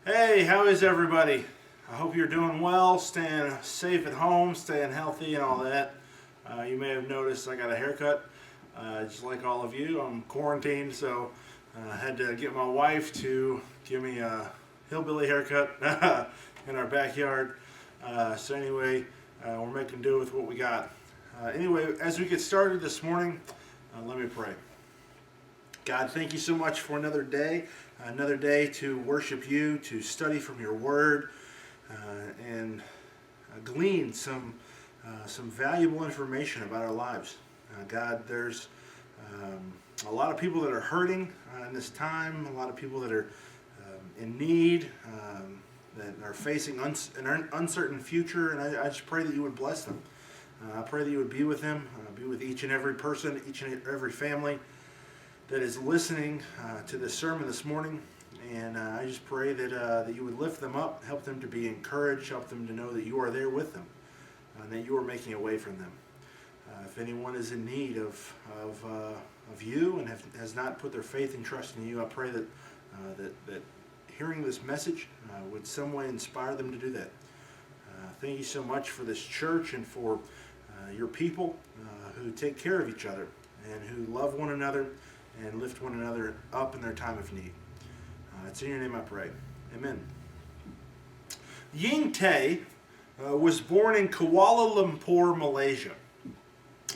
Hey, how is everybody? I hope you're doing well, staying safe at home, staying healthy, and all that. You may have noticed I got a haircut, just like all of you. I'm quarantined, so I had to get my wife to give me a hillbilly haircut in our backyard. We're making do with what we got. Anyway, as we get started this morning, let me pray. God, thank you so much for another day to worship you, to study from your word, and glean some valuable information about our lives. God, there's a lot of people that are hurting in this time, a lot of people that are in need, that are facing an uncertain future, and I just pray that you would bless them. I pray that you would be with them, be with each and every person, each and every family that is listening to this sermon this morning, and I just pray that you would lift them up, help them to be encouraged, help them to know that you are there with them, and that you are making a way from them. If anyone is in need of you and has not put their faith and trust in you, I pray that hearing this message would some way inspire them to do that. Thank you so much for this church and for your people who take care of each other and who love one another and lift one another up in their time of need. It's in your name I pray. Amen. Ying Tay was born in Kuala Lumpur, Malaysia.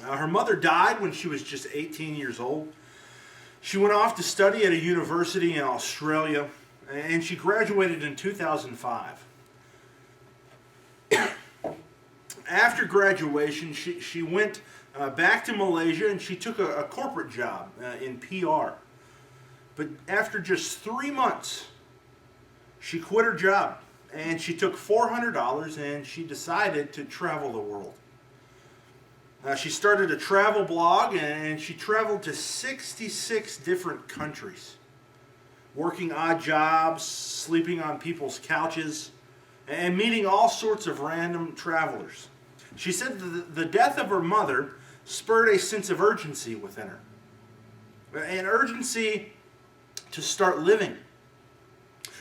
Her mother died when she was just 18 years old. She went off to study at a university in Australia, and she graduated in 2005. After graduation, she went back to Malaysia, and she took a corporate job in PR. But after just 3 months, she quit her job, and she took $400, and she decided to travel the world. She started a travel blog, and she traveled to 66 different countries, working odd jobs, sleeping on people's couches, and meeting all sorts of random travelers. She said that the death of her mother spurred a sense of urgency within her. An urgency to start living.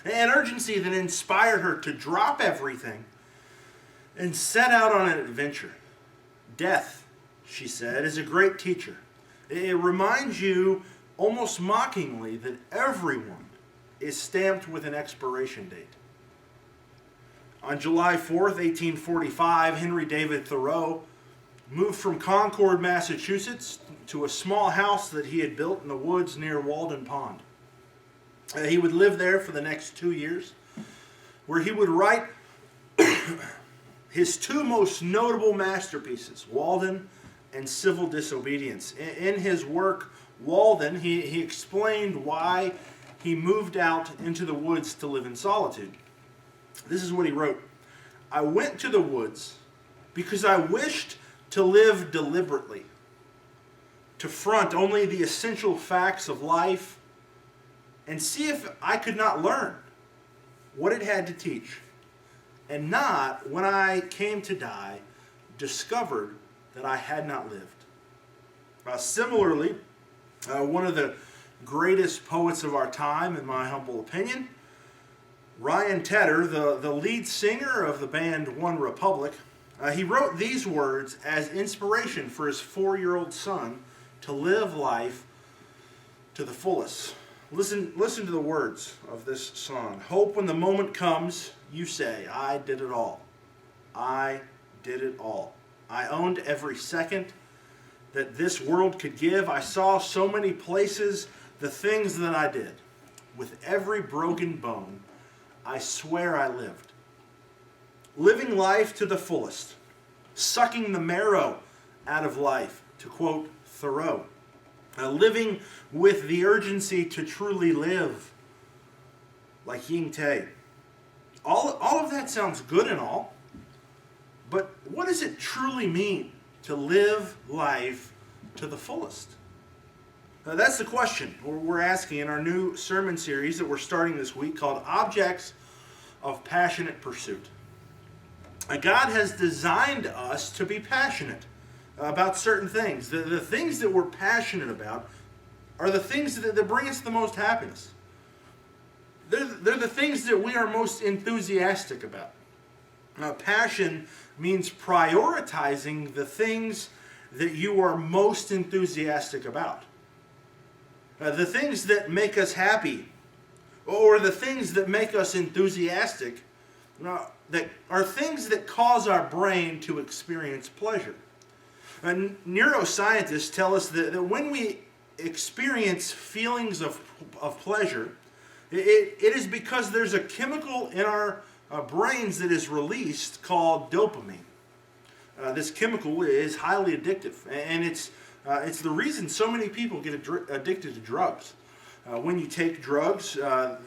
An urgency that inspired her to drop everything and set out on an adventure. Death, she said, is a great teacher. It reminds you almost mockingly that everyone is stamped with an expiration date. On July 4th, 1845, Henry David Thoreau moved from Concord, Massachusetts to a small house that he had built in the woods near Walden Pond. He would live there for the next 2 years, where he would write his two most notable masterpieces, Walden and Civil Disobedience. In his work, Walden, he explained why he moved out into the woods to live in solitude. This is what he wrote. I went to the woods because I wished to live deliberately, to front only the essential facts of life and see if I could not learn what it had to teach, and not, when I came to die, discovered that I had not lived. Similarly, one of the greatest poets of our time, in my humble opinion, Ryan Tedder, the lead singer of the band One Republic, he wrote these words as inspiration for his 4-year-old son to live life to the fullest. Listen to the words of this song. Hope when the moment comes, you say, I did it all. I did it all. I owned every second that this world could give. I saw so many places the things that I did. With every broken bone, I swear I lived. Living life to the fullest. Sucking the marrow out of life, to quote Thoreau. Living with the urgency to truly live, like Ying Tay. All of that sounds good and all, but what does it truly mean to live life to the fullest? That's the question we're asking in our new sermon series that we're starting this week called Objects of Passionate Pursuit. God has designed us to be passionate about certain things. The things that we're passionate about are the things that bring us the most happiness. They're they're the things that we are most enthusiastic about. Passion means prioritizing the things that you are most enthusiastic about. The things that make us happy, or the things that make us enthusiastic, that are things that cause our brain to experience pleasure. Neuroscientists tell us that when we experience feelings of pleasure, it is because there's a chemical in our brains that is released called dopamine. This chemical is highly addictive, and it's the reason so many people get addicted to drugs. When you take drugs,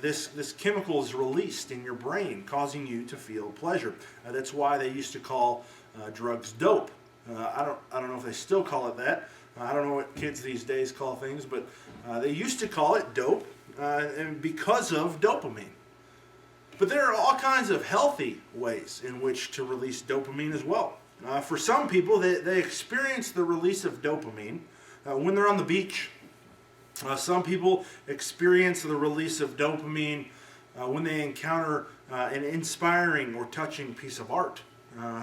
this chemical is released in your brain, causing you to feel pleasure. That's why they used to call drugs dope. I don't know if they still call it that. I don't know what kids these days call things, but they used to call it dope, and because of dopamine. But there are all kinds of healthy ways in which to release dopamine as well. For some people, they experience the release of dopamine when they're on the beach. Some people experience the release of dopamine when they encounter an inspiring or touching piece of art.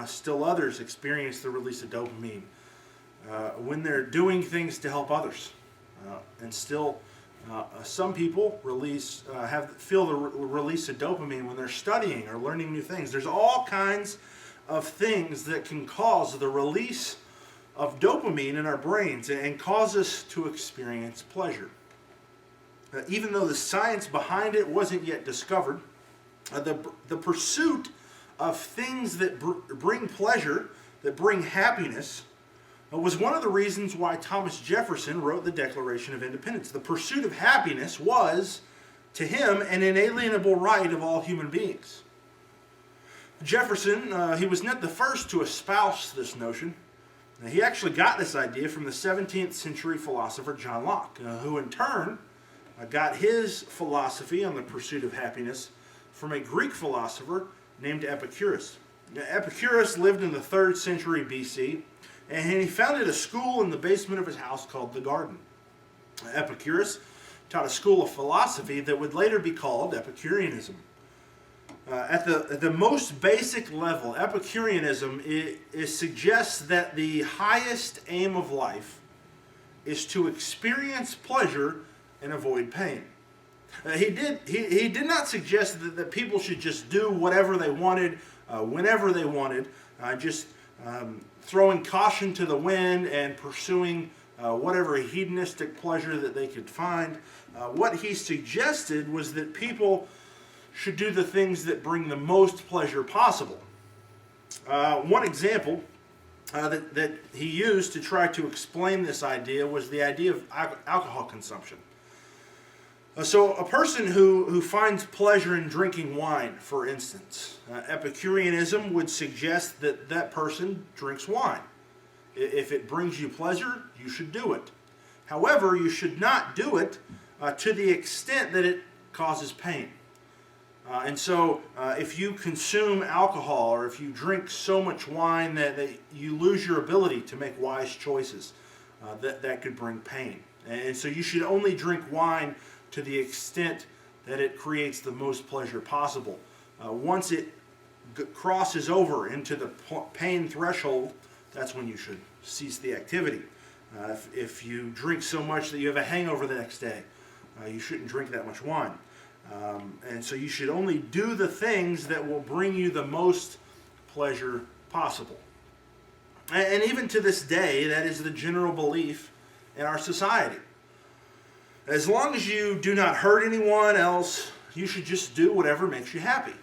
Still others experience the release of dopamine when they're doing things to help others. And still, some people feel the release of dopamine when they're studying or learning new things. There's all kinds of things that can cause the release of dopamine in our brains and cause us to experience pleasure. Even though the science behind it wasn't yet discovered, the pursuit of things that bring pleasure, that bring happiness, was one of the reasons why Thomas Jefferson wrote the Declaration of Independence. The pursuit of happiness was, to him, an inalienable right of all human beings. Jefferson, he was not the first to espouse this notion. He actually got this idea from the 17th century philosopher John Locke, who in turn got his philosophy on the pursuit of happiness from a Greek philosopher named Epicurus. Epicurus lived in the 3rd century BC, and he founded a school in the basement of his house called the Garden. Epicurus taught a school of philosophy that would later be called Epicureanism. At the most basic level, Epicureanism suggests that the highest aim of life is to experience pleasure and avoid pain. He did not suggest that people should just do whatever they wanted, whenever they wanted, just throwing caution to the wind and pursuing whatever hedonistic pleasure that they could find. What he suggested was that people should do the things that bring the most pleasure possible. One example that he used to try to explain this idea was the idea of alcohol consumption. So a person who finds pleasure in drinking wine, for instance, Epicureanism would suggest that that person drinks wine. If it brings you pleasure, you should do it. However, you should not do it to the extent that it causes pain. And so if you consume alcohol or if you drink so much wine that you lose your ability to make wise choices, that could bring pain. And so you should only drink wine to the extent that it creates the most pleasure possible. Once it crosses over into the pain threshold, that's when you should cease the activity. If you drink so much that you have a hangover the next day, you shouldn't drink that much wine. And so you should only do the things that will bring you the most pleasure possible. And even to this day, that is the general belief in our society. As long as you do not hurt anyone else, you should just do whatever makes you happy.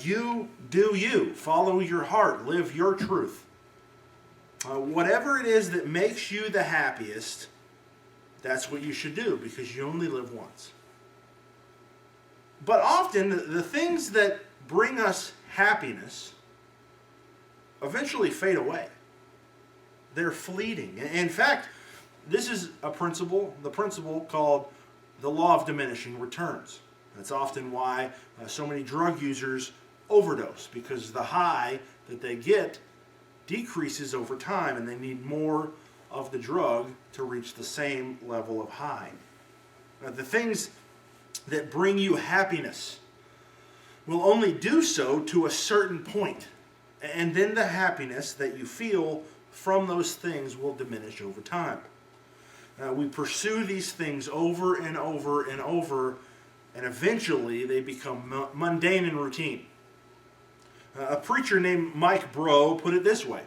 You do you. Follow your heart. Live your truth. Whatever it is that makes you the happiest, that's what you should do, because you only live once. But often, the things that bring us happiness eventually fade away. They're fleeting. In fact, this is the principle called the law of diminishing returns. That's often why so many drug users overdose, because the high that they get decreases over time and they need more of the drug to reach the same level of high. The things that bring you happiness will only do so to a certain point. And then the happiness that you feel from those things will diminish over time. We pursue these things over and over and over, and eventually they become mundane and routine. A preacher named Mike Breaux put it this way.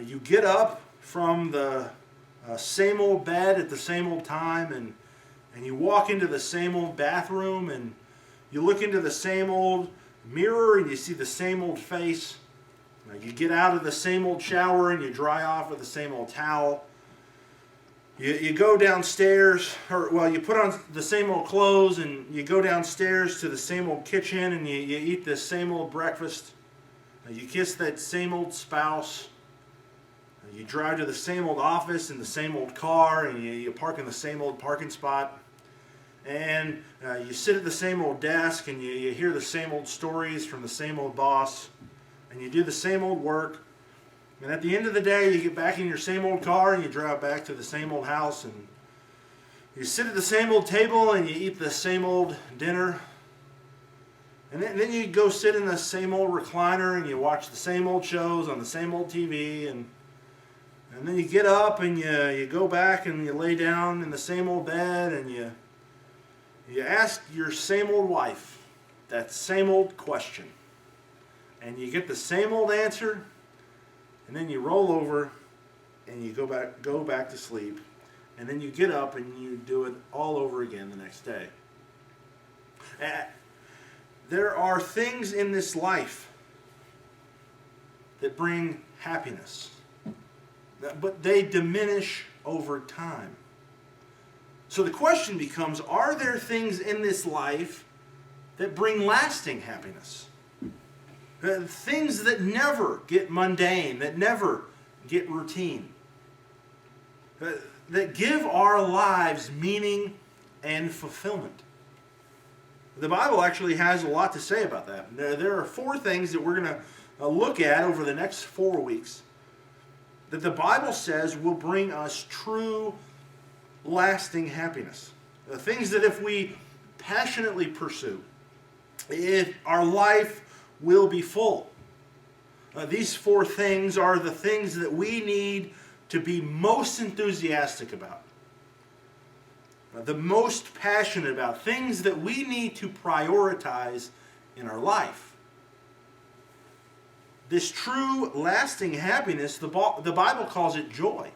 You get up from the same old bed at the same old time, and you walk into the same old bathroom, and you look into the same old mirror, and you see the same old face. You get out of the same old shower, and you dry off with the same old towel. You go downstairs, you put on the same old clothes, and you go downstairs to the same old kitchen, and you eat the same old breakfast. You kiss that same old spouse. You drive to the same old office in the same old car, and you park in the same old parking spot. And you sit at the same old desk, and you hear the same old stories from the same old boss. And you do the same old work. And at the end of the day, you get back in your same old car, and you drive back to the same old house. And you sit at the same old table, and you eat the same old dinner. And then you go sit in the same old recliner, and you watch the same old shows on the same old TV. And then you get up, and you go back, and you lay down in the same old bed, and you ask your same old wife that same old question. And you get the same old answer, and then you roll over, and you go back to sleep. And then you get up, and you do it all over again the next day. There are things in this life that bring happiness, but they diminish over time. So the question becomes, are there things in this life that bring lasting happiness? Things that never get mundane, that never get routine, that give our lives meaning and fulfillment. The Bible actually has a lot to say about that. There are 4 things that we're going to look at over the next 4 weeks that the Bible says will bring us true, lasting happiness. Things that if we passionately pursue, our life will be full. These 4 things are the things that we need to be most enthusiastic about, the most passionate about, things that we need to prioritize in our life. This true, lasting happiness, the Bible calls it joy.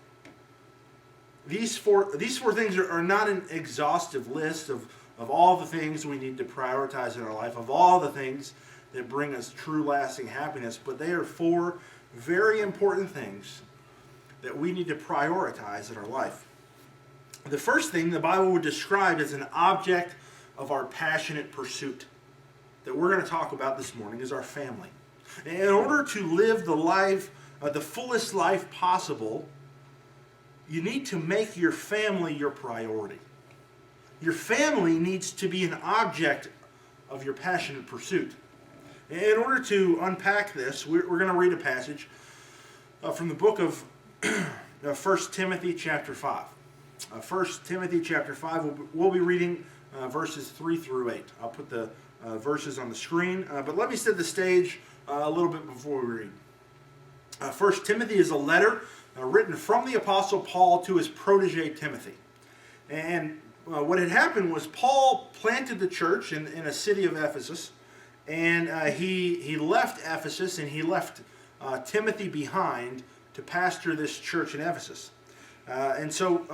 These four things are not an exhaustive list of all the things we need to prioritize in our life, of all the things that bring us true, lasting happiness, but they are 4 very important things that we need to prioritize in our life. The first thing the Bible would describe as an object of our passionate pursuit that we're going to talk about this morning is our family. In order to live the life, the fullest life possible, you need to make your family your priority. Your family needs to be an object of your passionate pursuit. In order to unpack this, we're going to read a passage from the book of 1 Timothy chapter 5. 1 Timothy chapter 5, we'll be reading verses 3 through 8. I'll put the verses on the screen, but let me set the stage a little bit before we read. 1 Timothy is a letter written from the Apostle Paul to his protege Timothy. And what had happened was Paul planted the church in a city of Ephesus, and he left Ephesus, and he left Timothy behind to pastor this church in Ephesus. And so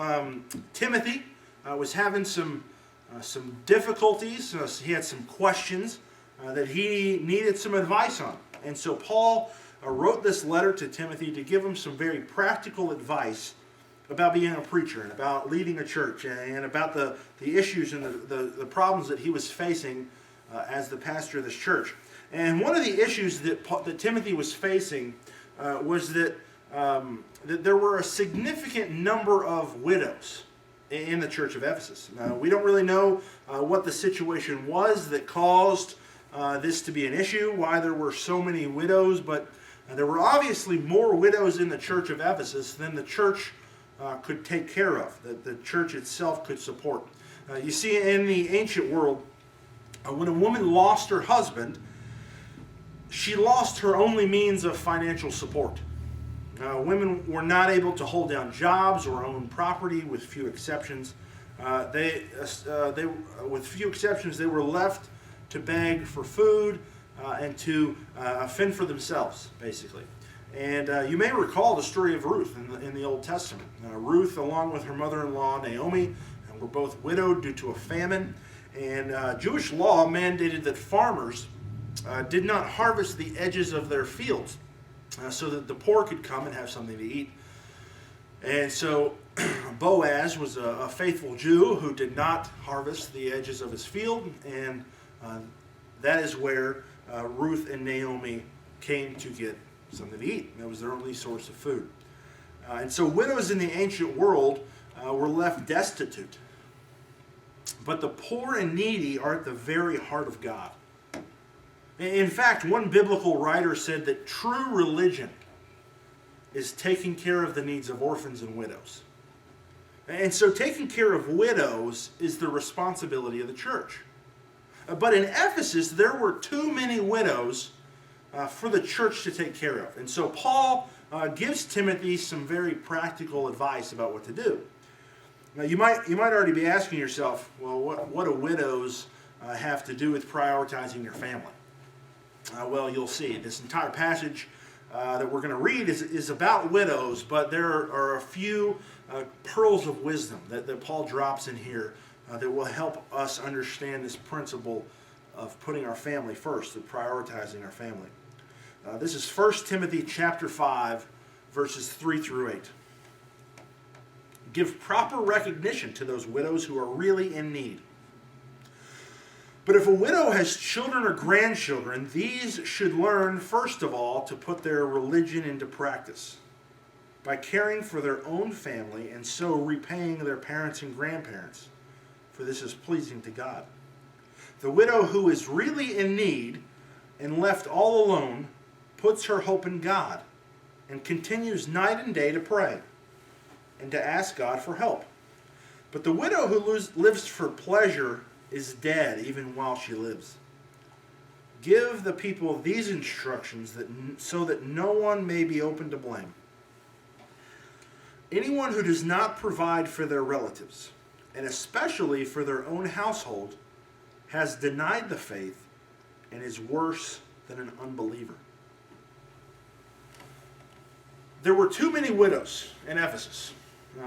Timothy was having some difficulties. He had some questions that he needed some advice on. And so Paul wrote this letter to Timothy to give him some very practical advice about being a preacher and about leading a church and about the issues and the problems that he was facing as the pastor of this church. And one of the issues that Timothy was facing was that there were a significant number of widows in the church of Ephesus. We don't really know what the situation was that caused this to be an issue, why there were so many widows, but there were obviously more widows in the church of Ephesus than the church could take care of, that the church itself could support. You see, in the ancient world, when a woman lost her husband, she lost her only means of financial support. Women were not able to hold down jobs or own property, with few exceptions. With few exceptions, they were left to beg for food and to fend for themselves, basically. And you may recall the story of Ruth in the Old Testament. Ruth, along with her mother-in-law Naomi, were both widowed due to a famine. And Jewish law mandated that farmers did not harvest the edges of their fields so that the poor could come and have something to eat. And so Boaz was a faithful Jew who did not harvest the edges of his field, and that is where Ruth and Naomi came to get something to eat. That was their only source of food. And so widows in the ancient world were left destitute. But the poor and needy are at the very heart of God. In fact, one biblical writer said that true religion is taking care of the needs of orphans and widows. And so taking care of widows is the responsibility of the church. But in Ephesus, there were too many widows for the church to take care of. And so Paul gives Timothy some very practical advice about what to do. Now, you might already be asking yourself, well, what do widows have to do with prioritizing your family? Well, you'll see. This entire passage that we're going to read is about widows, but there are a few pearls of wisdom that Paul drops in here that will help us understand this principle of putting our family first, of prioritizing our family. This is 1 Timothy chapter 5, verses 3 through 8. Give proper recognition to those widows who are really in need. But if a widow has children or grandchildren, these should learn, first of all, to put their religion into practice by caring for their own family and so repaying their parents and grandparents, for this is pleasing to God. The widow who is really in need and left all alone puts her hope in God and continues night and day to pray and to ask God for help. But the widow who lives for pleasure is dead even while she lives. Give the people these instructions so that no one may be open to blame. Anyone who does not provide for their relatives, and especially for their own household, has denied the faith and is worse than an unbeliever. There were too many widows in Ephesus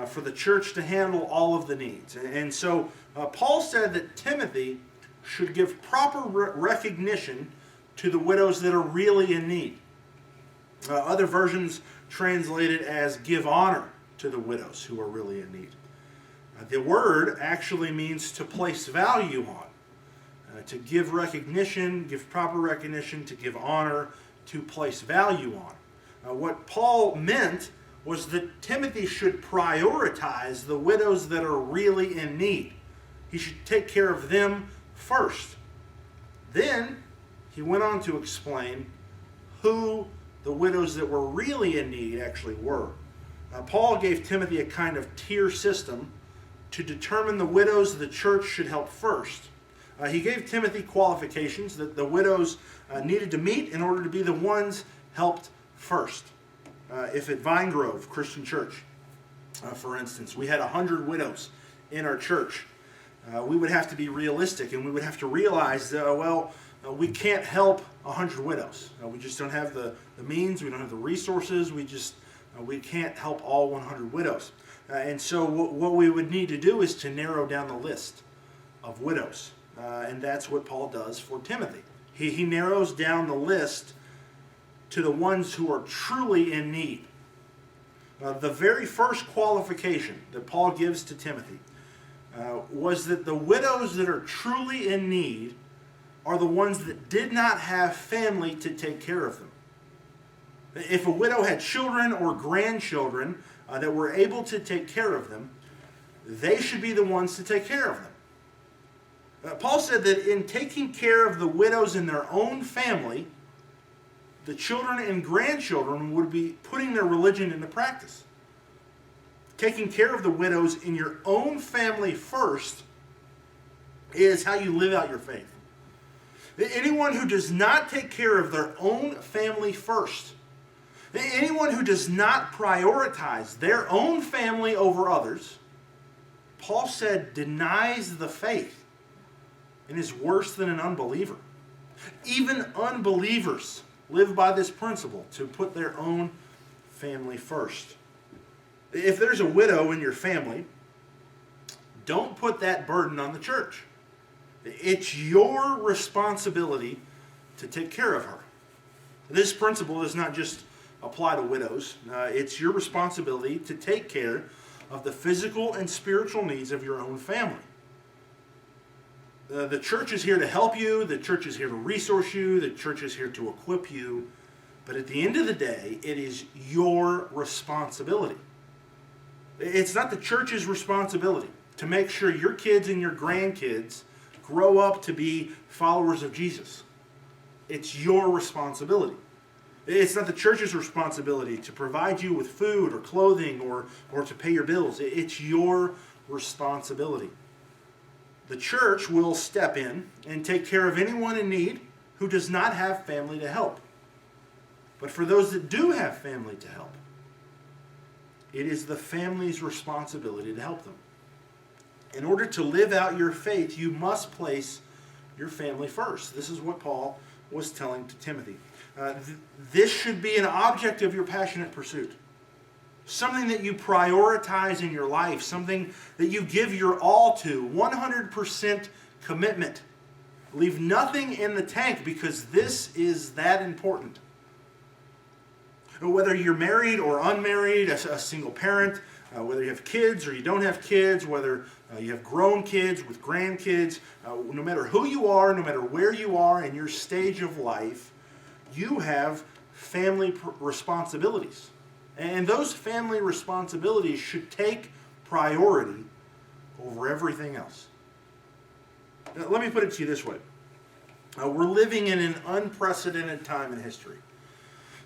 for the church to handle all of the needs. And so Paul said that Timothy should give proper recognition to the widows that are really in need. Other versions translate it as give honor to the widows who are really in need. The word actually means to place value on, to give recognition, give proper recognition, to give honor, to place value on. What Paul meant was that Timothy should prioritize the widows that are really in need. He should take care of them first. Then he went on to explain who the widows that were really in need actually were. Paul gave Timothy a kind of tier system to determine the widows the church should help first. He gave Timothy qualifications that the widows needed to meet in order to be the ones helped first. If at Vine Grove Christian Church, for instance, we had 100 widows in our church, we would have to be realistic and we would have to realize that, we can't help 100 widows. We just don't have the means, we don't have the resources, we can't help all 100 widows. And so what we would need to do is to narrow down the list of widows. And that's what Paul does for Timothy. He narrows down the list to the ones who are truly in need. The very first qualification that Paul gives to Timothy was that the widows that are truly in need are the ones that did not have family to take care of them. If a widow had children or grandchildren that were able to take care of them, they should be the ones to take care of them. Paul said that in taking care of the widows in their own family, the children and grandchildren would be putting their religion into practice. Taking care of the widows in your own family first is how you live out your faith. Anyone who does not take care of their own family first, anyone who does not prioritize their own family over others, Paul said, denies the faith and is worse than an unbeliever. Even unbelievers live by this principle, to put their own family first. If there's a widow in your family, don't put that burden on the church. It's your responsibility to take care of her. This principle does not just apply to widows. It's your responsibility to take care of the physical and spiritual needs of your own family. The church is here to help you. The church is here to resource you. The church is here to equip you. But at the end of the day, it is your responsibility. It's not the church's responsibility to make sure your kids and your grandkids grow up to be followers of Jesus. It's your responsibility. It's not the church's responsibility to provide you with food or clothing or to pay your bills. It's your responsibility. The church will step in and take care of anyone in need who does not have family to help. But for those that do have family to help, it is the family's responsibility to help them. In order to live out your faith, you must place your family first. This is what Paul was telling to Timothy. This should be an object of your passionate pursuit. Something that you prioritize in your life. Something that you give your all to. 100% commitment. Leave nothing in the tank, because this is that important. Whether you're married or unmarried, a single parent, whether you have kids or you don't have kids, whether you have grown kids with grandkids, no matter who you are, no matter where you are in your stage of life, you have family responsibilities. And those family responsibilities should take priority over everything else. Now, let me put it to you this way. We're living in an unprecedented time in history.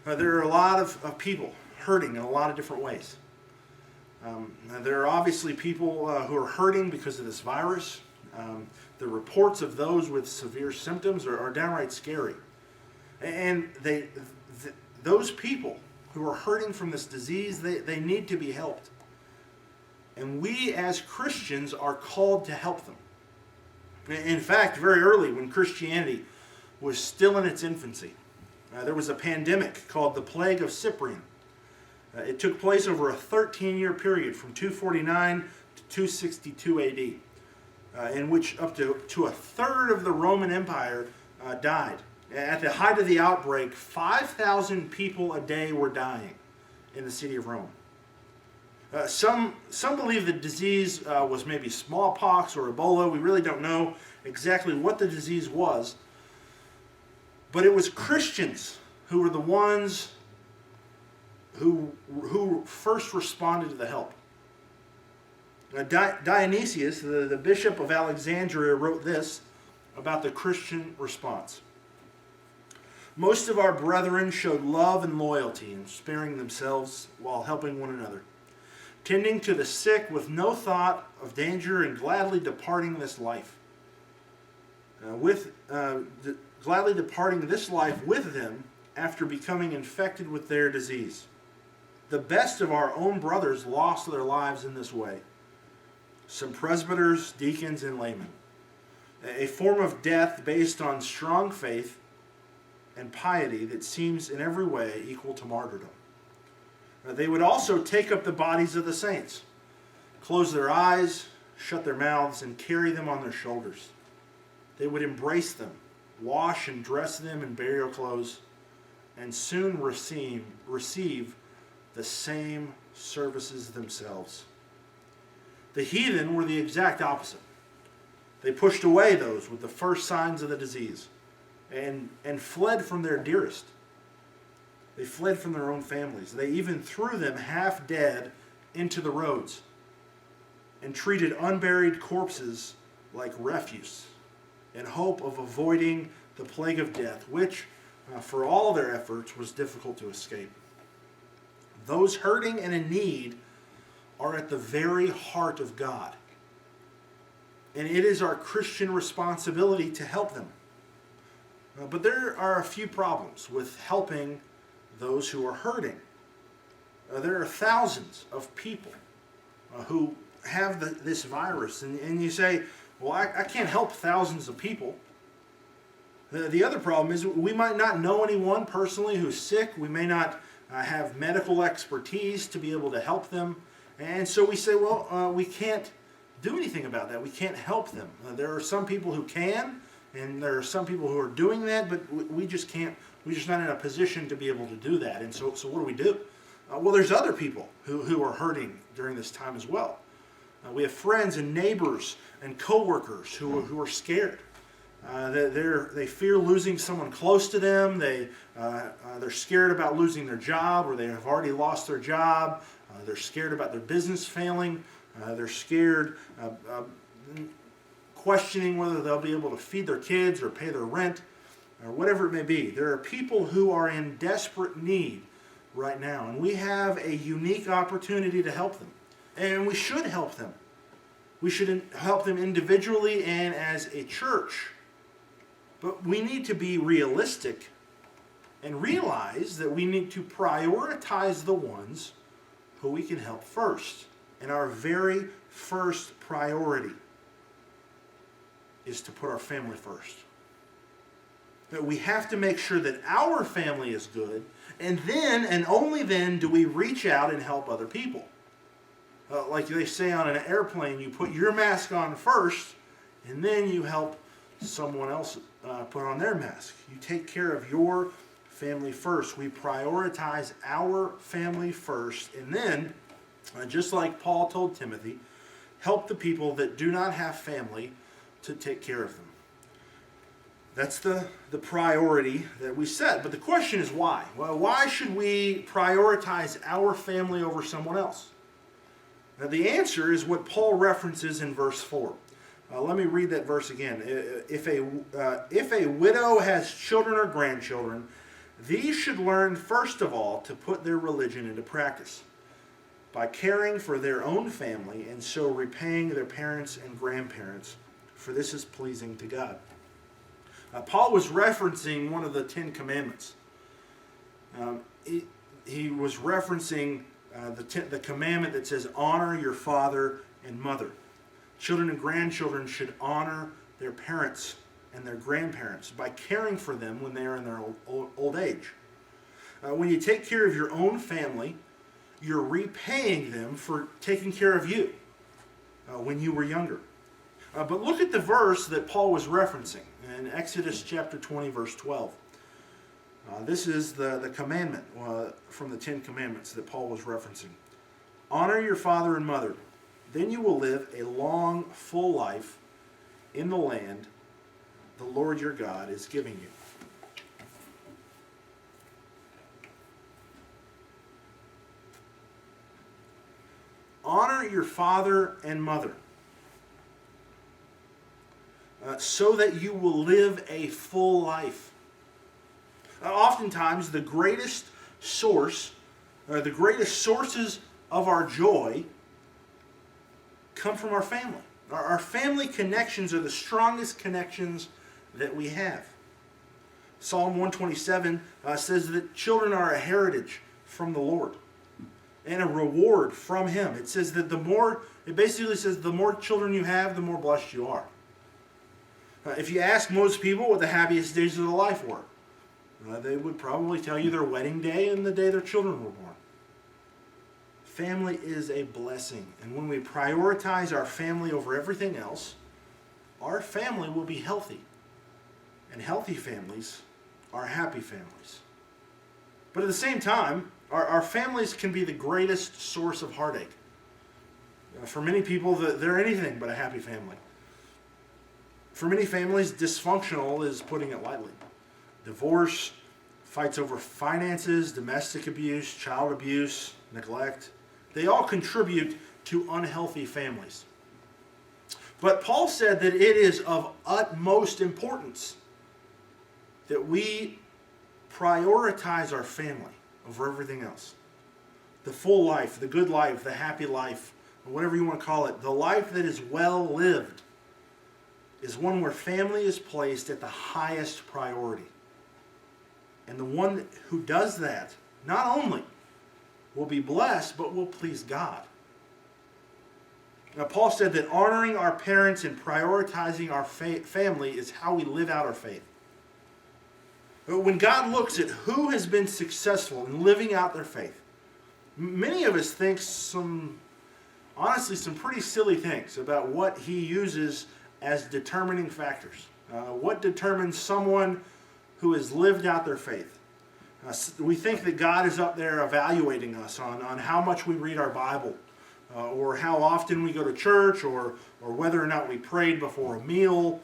There are a lot of people hurting in a lot of different ways. There are obviously people who are hurting because of this virus. The reports of those with severe symptoms are downright scary. And those people who are hurting from this disease, they need to be helped. And we as Christians are called to help them. In fact, very early when Christianity was still in its infancy, there was a pandemic called the Plague of Cyprian. It took place over a 13-year period from 249 to 262 AD, in which up to a third of the Roman Empire died. At the height of the outbreak, 5,000 people a day were dying in the city of Rome. Some believe the disease was maybe smallpox or Ebola. We really don't know exactly what the disease was. But it was Christians who were the ones who first responded to the help. Dionysius, the bishop of Alexandria, wrote this about the Christian response. Most of our brethren showed love and loyalty in sparing themselves while helping one another, tending to the sick with no thought of danger and gladly departing this life. Gladly departing this life with them after becoming infected with their disease. The best of our own brothers lost their lives in this way. Some presbyters, deacons, and laymen. A form of death based on strong faith and piety that seems in every way equal to martyrdom. They would also take up the bodies of the saints, close their eyes, shut their mouths, and carry them on their shoulders. They would embrace them, wash and dress them in burial clothes, and soon receive the same services themselves. The heathen were the exact opposite. They pushed away those with the first signs of the disease and fled from their dearest. They fled from their own families. They even threw them half dead into the roads and treated unburied corpses like refuse in hope of avoiding the plague of death, which, for all their efforts, was difficult to escape. Those hurting and in need are at the very heart of God. And it is our Christian responsibility to help them. But there are a few problems with helping those who are hurting. There are thousands of people who have this virus. And you say, well, I can't help thousands of people. The other problem is we might not know anyone personally who's sick. We may not have medical expertise to be able to help them. And so we say, well, we can't do anything about that. We can't help them. There are some people who can, and there are some people who are doing that, but we just can't. We're just not in a position to be able to do that. And so what do we do? Well, there's other people who are hurting during this time as well. We have friends and neighbors and coworkers who are scared. They fear losing someone close to them. They're scared about losing their job, or they have already lost their job. They're scared about their business failing. They're scared, questioning whether they'll be able to feed their kids or pay their rent, or whatever it may be. There are people who are in desperate need right now, and we have a unique opportunity to help them. And we should help them. We should help them individually and as a church. But we need to be realistic and realize that we need to prioritize the ones who we can help first. And our very first priority is to put our family first. That we have to make sure that our family is good, and then and only then do we reach out and help other people. Like they say on an airplane, you put your mask on first, and then you help someone else put on their mask. You take care of your family first. We prioritize our family first, and then, just like Paul told Timothy, help the people that do not have family to take care of them. That's the priority that we set. But the question is why? Well, why should we prioritize our family over someone else? Now, the answer is what Paul references in verse 4. Let me read that verse again. If a widow has children or grandchildren, these should learn first of all to put their religion into practice by caring for their own family and so repaying their parents and grandparents, for this is pleasing to God. Paul was referencing one of the 10 Commandments. He was referencing the commandment that says, honor your father and mother. Children and grandchildren should honor their parents and their grandparents by caring for them when they are in their old age. When you take care of your own family, you're repaying them for taking care of you when you were younger. But look at the verse that Paul was referencing in Exodus chapter 20, verse 12. This is the commandment from the 10 Commandments that Paul was referencing. Honor your father and mother. Then you will live a long, full life in the land the Lord your God is giving you. Honor your father and mother so that you will live a full life. Oftentimes, the greatest sources of our joy come from our family. Our family connections are the strongest connections that we have. Psalm 127 says that children are a heritage from the Lord and a reward from Him. It says that it basically says the more children you have, the more blessed you are. If you ask most people what the happiest days of their life were, they would probably tell you their wedding day and the day their children were born. Family is a blessing, and when we prioritize our family over everything else, our family will be healthy. And healthy families are happy families. But at the same time, our families can be the greatest source of heartache. For many people, they're anything but a happy family. For many families, dysfunctional is putting it lightly. Divorce, fights over finances, domestic abuse, child abuse, neglect, they all contribute to unhealthy families. But Paul said that it is of utmost importance that we prioritize our family over everything else. The full life, the good life, the happy life, or whatever you want to call it, the life that is well lived. is one where family is placed at the highest priority. And the one who does that not only will be blessed, but will please God. Now, Paul said that honoring our parents and prioritizing our family is how we live out our faith. But when God looks at who has been successful in living out their faith, many of us think some pretty silly things about what he uses as determining factors. What determines someone who has lived out their faith? We think that God is up there evaluating us on how much we read our Bible, or how often we go to church, or whether or not we prayed before a meal.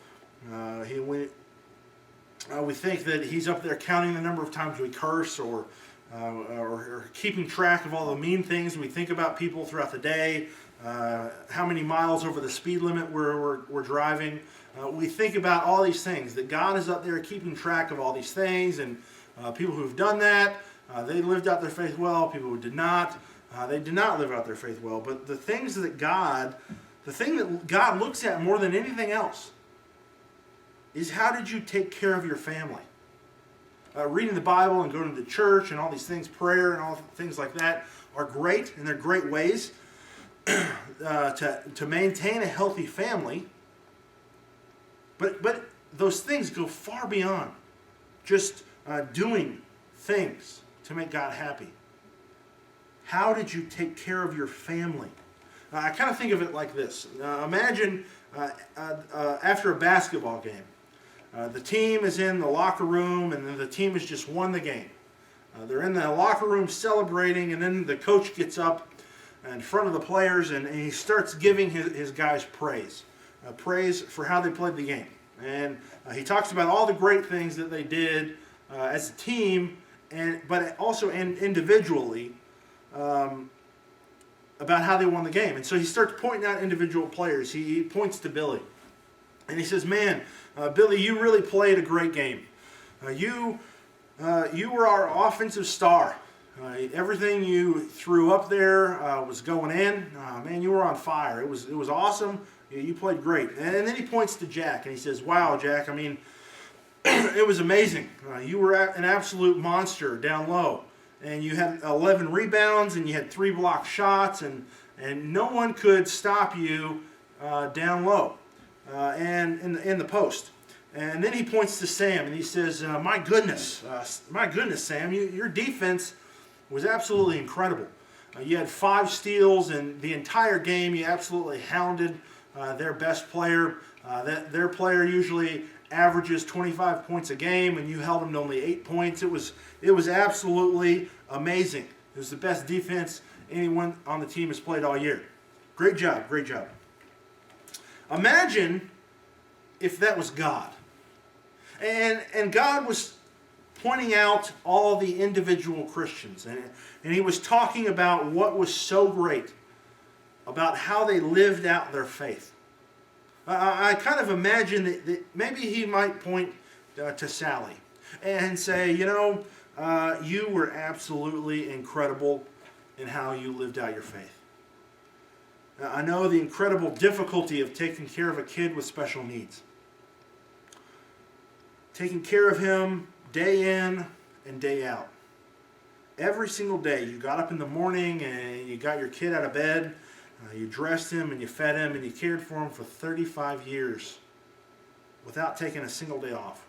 We think that he's up there counting the number of times we curse, or keeping track of all the mean things we think about people throughout the day, how many miles over the speed limit we're driving. We think about all these things, that God is up there keeping track of all these things, and people who have done that, they lived out their faith well. People who did not, they did not live out their faith well. But the thing that God looks at more than anything else is, how did you take care of your family? Reading the Bible and going to church and all these things, prayer and all things like that, are great, and they're great ways to maintain a healthy family. But those things go far beyond just doing things to make God happy. How did you take care of your family? I kind of think of it like this. Imagine after a basketball game, the team is in the locker room, and then the team has just won the game. They're in the locker room celebrating, and then the coach gets up in front of the players, and he starts giving his guys praise. Praise for how they played the game. And he talks about all the great things that they did as a team, but also individually, about how they won the game. And so he starts pointing out individual players. He points to Billy. And he says, man, Billy, you really played a great game. You were our offensive star. Everything you threw up there was going in. Man, you were on fire. It was awesome. You played great. And then he points to Jack, and he says, wow, Jack, I mean, it was amazing. You were an absolute monster down low. And you had 11 rebounds, and you had 3 block shots, and no one could stop you down low and in the post. And then he points to Sam, and he says, my goodness, Sam, your defense was absolutely incredible. You had 5 steals, and the entire game you absolutely hounded their best player. Their player usually averages 25 points a game, and you held them to only 8 points. It was absolutely amazing. It was the best defense anyone on the team has played all year. Great job, great job. Imagine if that was God. And God was pointing out all the individual Christians, and he was talking about what was so great about how they lived out their faith. I kind of imagine that maybe he might point to Sally and say, you were absolutely incredible in how you lived out your faith. I know the incredible difficulty of taking care of a kid with special needs. Taking care of him day in and day out. Every single day, you got up in the morning and you got your kid out of bed, you dressed him and you fed him and you cared for him for 35 years without taking a single day off.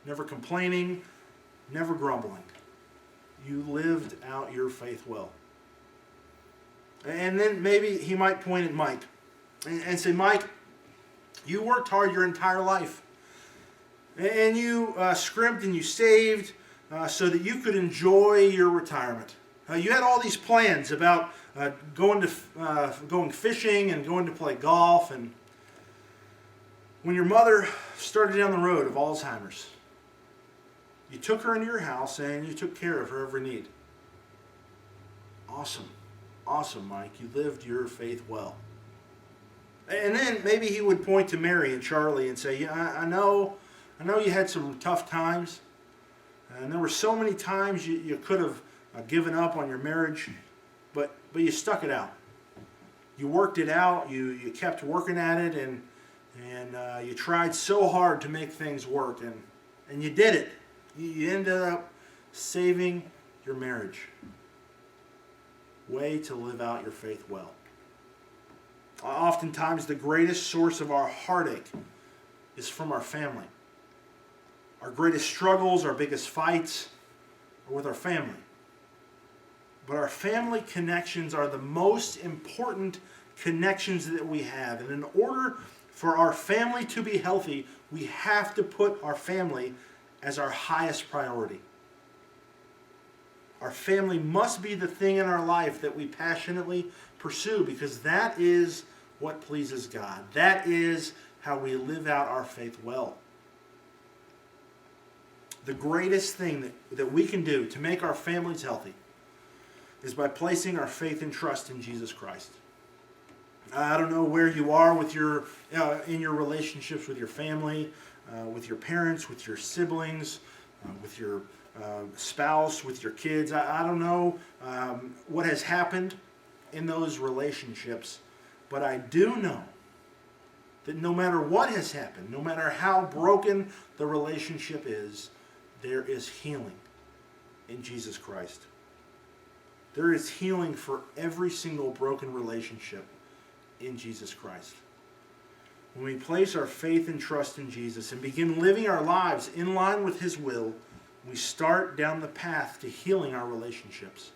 Never complaining, never grumbling. You lived out your faith well. And then maybe he might point at Mike and say, Mike, you worked hard your entire life. And you scrimped and you saved so that you could enjoy your retirement. You had all these plans about going fishing and going to play golf. And when your mother started down the road of Alzheimer's, you took her into your house and you took care of her every need. Awesome. Awesome, Mike. You lived your faith well. And then maybe he would point to Mary and Charlie and say, I know you had some tough times, and there were so many times you could have given up on your marriage, but you stuck it out. You worked it out. You kept working at it, and you tried so hard to make things work, and you did it. You ended up saving your marriage. Way to live out your faith well. Oftentimes, the greatest source of our heartache is from our family. Our greatest struggles, our biggest fights are with our family. But our family connections are the most important connections that we have. And in order for our family to be healthy, we have to put our family as our highest priority. Our family must be the thing in our life that we passionately pursue, because that is what pleases God. That is how we live out our faith well. The greatest thing that we can do to make our families healthy is by placing our faith and trust in Jesus Christ. I don't know where you are with in your relationships with your family, with your parents, with your siblings, with your spouse, with your kids. I don't know what has happened in those relationships, but I do know that no matter what has happened, no matter how broken the relationship is, there is healing in Jesus Christ. There is healing for every single broken relationship in Jesus Christ. When we place our faith and trust in Jesus and begin living our lives in line with His will, we start down the path to healing our relationships.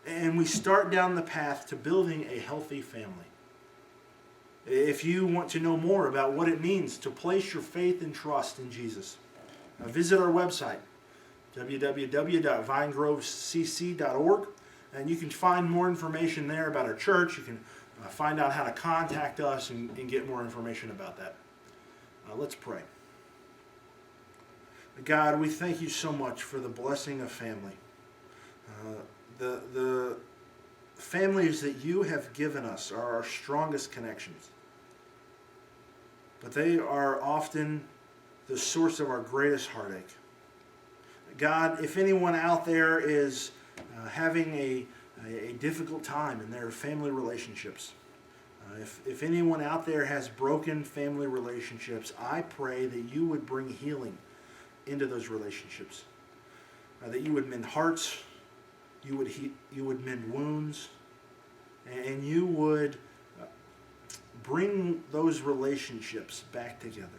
And we start down the path to building a healthy family. If you want to know more about what it means to place your faith and trust in Jesus, visit our website, www.vinegrovecc.org, and you can find more information there about our church. You can find out how to contact us and get more information about that. Let's pray. God, we thank you so much for the blessing of family. The families that you have given us are our strongest connections. But they are often the source of our greatest heartache. God, if anyone out there is having a difficult time in their family relationships, if anyone out there has broken family relationships, I pray that you would bring healing into those relationships. That you would mend hearts, you would mend wounds, and you would bring those relationships back together.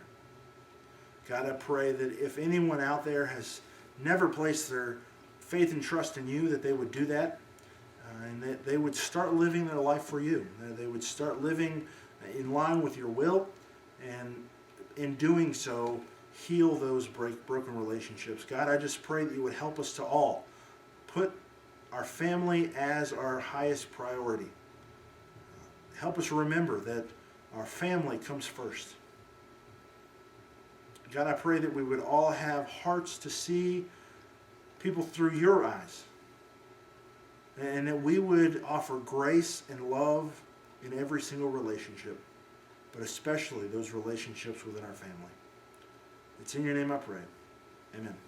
God, I pray that if anyone out there has never placed their faith and trust in you, that they would do that, and that they would start living their life for you. That they would start living in line with your will, and in doing so, heal those broken relationships. God, I just pray that you would help us to all put our family as our highest priority. Help us remember that our family comes first. God, I pray that we would all have hearts to see people through your eyes, and that we would offer grace and love in every single relationship, but especially those relationships within our family. It's in your name I pray. Amen.